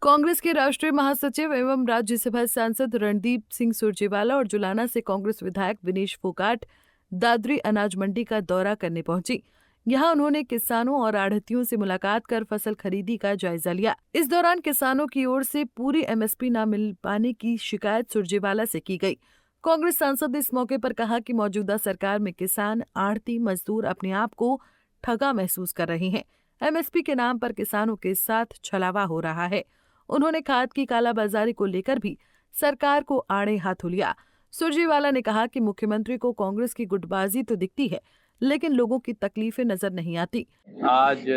कांग्रेस के राष्ट्रीय महासचिव एवं राज्यसभा सांसद रणदीप सिंह सुरजेवाला और जुलाना से कांग्रेस विधायक विनेश फोगाट दादरी अनाज मंडी का दौरा करने पहुंची। यहां उन्होंने किसानों और आढ़तियों से मुलाकात कर फसल खरीदी का जायजा लिया। इस दौरान किसानों की ओर से पूरी एमएसपी न मिल पाने की शिकायत सुरजेवाला से की गई। कांग्रेस सांसद ने इस मौके पर कहा कि मौजूदा सरकार में किसान, आढ़ती, मजदूर अपने आप को ठगा महसूस कर रहे हैं। एमएसपी के नाम पर किसानों के साथ छलावा हो रहा है। उन्होंने खाद की कालाबाजारी को लेकर भी सरकार को आड़े हाथों लिया। सुरजेवाला ने कहा कि मुख्यमंत्री को कांग्रेस की गुटबाजी तो दिखती है, लेकिन लोगों की तकलीफें नजर नहीं आती। आज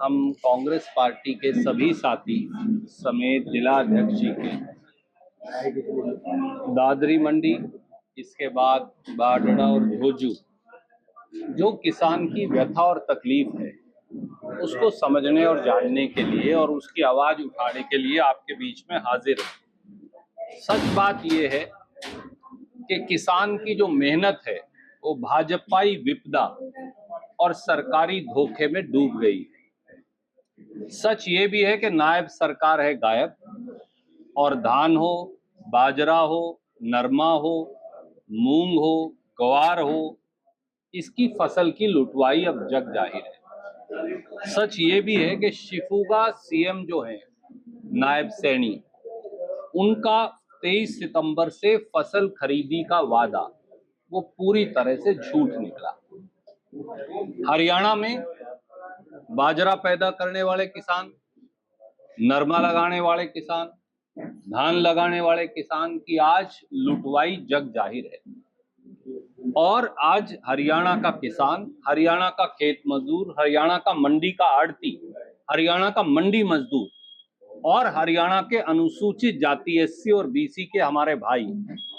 हम कांग्रेस पार्टी के सभी साथी समेत जिला अध्यक्ष जी के दादरी मंडी, इसके बाद बाडड़ा और भोजू, जो किसान की व्यथा और तकलीफ है उसको समझने और जानने के लिए और उसकी आवाज उठाने के लिए आपके बीच में हाजिर है। सच बात यह है कि किसान की जो मेहनत है वो भाजपाई विपदा और सरकारी धोखे में डूब गई है। सच ये भी है कि नायब सरकार है गायब और धान हो, बाजरा हो, नरमा हो, मूंग हो, ग्वार हो, इसकी फसल की लुटवाई अब जग जाहिर है। सच ये भी है कि शिफूगा सीएम जो है नायब सैनी, उनका 23 सितंबर से फसल खरीदी का वादा वो पूरी तरह से झूठ निकला। हरियाणा में बाजरा पैदा करने वाले किसान, नरमा लगाने वाले किसान, धान लगाने वाले किसान की आज लुटवाई जग जाहिर है। और आज हरियाणा का किसान, हरियाणा का खेत मजदूर, हरियाणा का मंडी का आड़ती, हरियाणा का मंडी मजदूर और हरियाणा के अनुसूचित जाति एससी और बीसी के हमारे भाई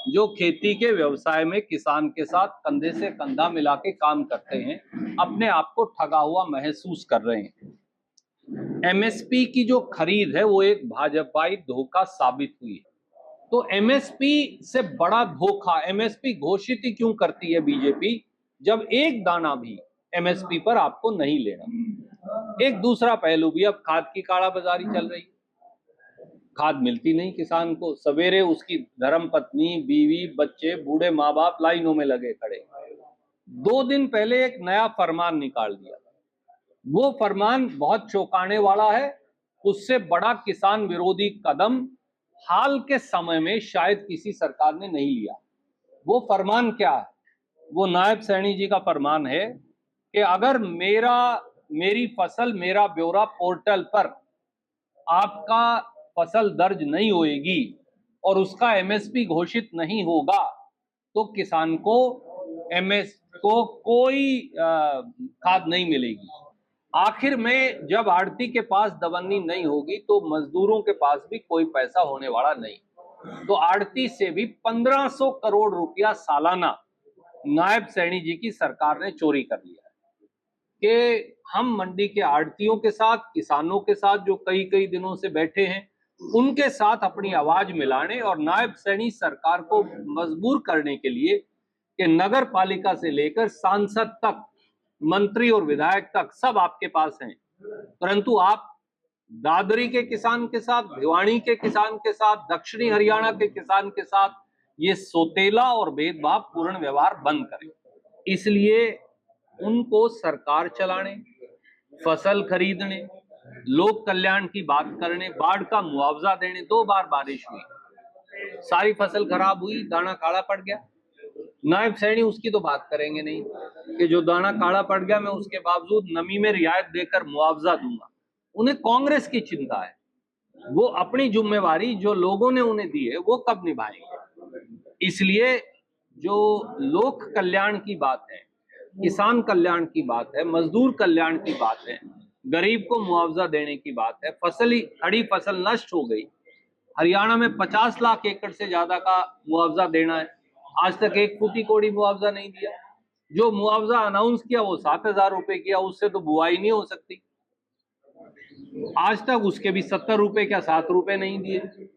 जो खेती के व्यवसाय में किसान के साथ कंधे से कंधा मिला के काम करते हैं, अपने आप को ठगा हुआ महसूस कर रहे हैं। एमएसपी की जो खरीद है वो एक भाजपाई धोखा साबित हुई है। तो एमएसपी से बड़ा धोखा एमएसपी घोषित ही क्यों करती है बीजेपी, जब एक दाना भी एमएसपी पर आपको नहीं लेना। एक दूसरा पहलू भी, अब खाद की कालाबाजारी चल रही, खाद मिलती नहीं किसान को। सवेरे उसकी धर्म पत्नी, बीवी, बच्चे, बूढ़े माँ बाप लाइनों में लगे खड़े। 2 दिन पहले एक नया फरमान निकाल दिया, वो फरमान बहुत चौंकाने वाला है। उससे बड़ा किसान विरोधी कदम हाल के समय में शायद किसी सरकार ने नहीं लिया। वो फरमान क्या है? वो नायब सैनी जी का फरमान है कि अगर मेरी फसल मेरा ब्यौरा पोर्टल पर आपका फसल दर्ज नहीं होएगी और उसका एमएसपी घोषित नहीं होगा तो किसान को कोई खाद नहीं मिलेगी। आखिर में जब आड़ती के पास दवन्नी नहीं होगी तो मजदूरों के पास भी कोई पैसा होने वाला नहीं। तो आड़ती से भी 1500 करोड़ रुपया सालाना नायब सैनी जी की सरकार ने चोरी कर लिया है कि हम मंडी के आड़तियों के साथ, किसानों के साथ जो कई कई दिनों से बैठे हैं, उनके साथ अपनी आवाज मिलाने और नायब सैनी सरकार को मजबूर करने के लिए कि नगर पालिका से लेकर सांसद तक, मंत्री और विधायक तक सब आपके पास हैं, परंतु आप दादरी के किसान के साथ, भिवानी के किसान के साथ, दक्षिणी हरियाणा के किसान के साथ ये सोतेला और भेदभाव पूर्ण व्यवहार बंद करें। इसलिए उनको सरकार चलाने, फसल खरीदने, लोक कल्याण की बात करने, बाढ़ का मुआवजा देने, 2 बार बारिश हुई, सारी फसल खराब हुई, दाना काला पड़ गया। नायब सैनी उसकी तो बात करेंगे नहीं कि जो दाना काला पड़ गया मैं उसके बावजूद नमी में रियायत देकर मुआवजा दूंगा। उन्हें कांग्रेस की चिंता है, वो अपनी जिम्मेवारी जो लोगों ने उन्हें दी है वो कब निभाएंगे। इसलिए जो लोक कल्याण की बात है, किसान कल्याण की बात है, मजदूर कल्याण की बात है, गरीब को मुआवजा देने की बात है, खड़ी फसल नष्ट हो गई, हरियाणा में 50 लाख एकड़ से ज्यादा का मुआवजा देना है, आज तक एक फूटी कोड़ी मुआवजा नहीं दिया। जो मुआवजा अनाउंस किया वो 7,000 रुपए किया, उससे तो बुआई नहीं हो सकती। आज तक उसके भी 70 रुपए क्या 7 रुपए नहीं दिए।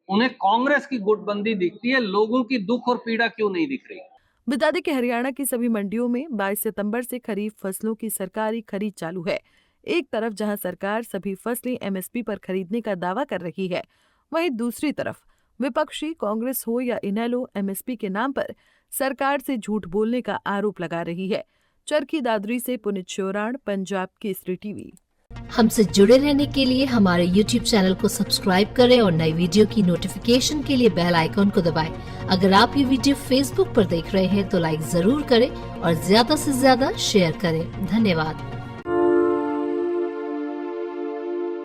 उन्हें कांग्रेस की गुटबंदी दिखती है, लोगों की दुख और पीड़ा क्यों नहीं दिख रही। बता दें कि हरियाणा की सभी मंडियों में 22 सितंबर से खरीफ फसलों की सरकारी खरीद चालू है। एक तरफ जहां सरकार सभी फसलें एमएसपी पर खरीदने का दावा कर रही है, वहीं दूसरी तरफ विपक्षी कांग्रेस हो या इनेलो एमएसपी के नाम पर सरकार से झूठ बोलने का आरोप लगा रही है। चरखी दादरी से पुनीत श्योराण, पंजाब केसरी टीवी। हमसे जुड़े रहने के लिए हमारे YouTube चैनल को सब्सक्राइब करें और नई वीडियो की नोटिफिकेशन के लिए बेल आइकॉन को दबाएं। अगर आप ये वीडियो Facebook पर देख रहे हैं तो लाइक जरूर करें और ज्यादा से ज्यादा शेयर करें। धन्यवाद।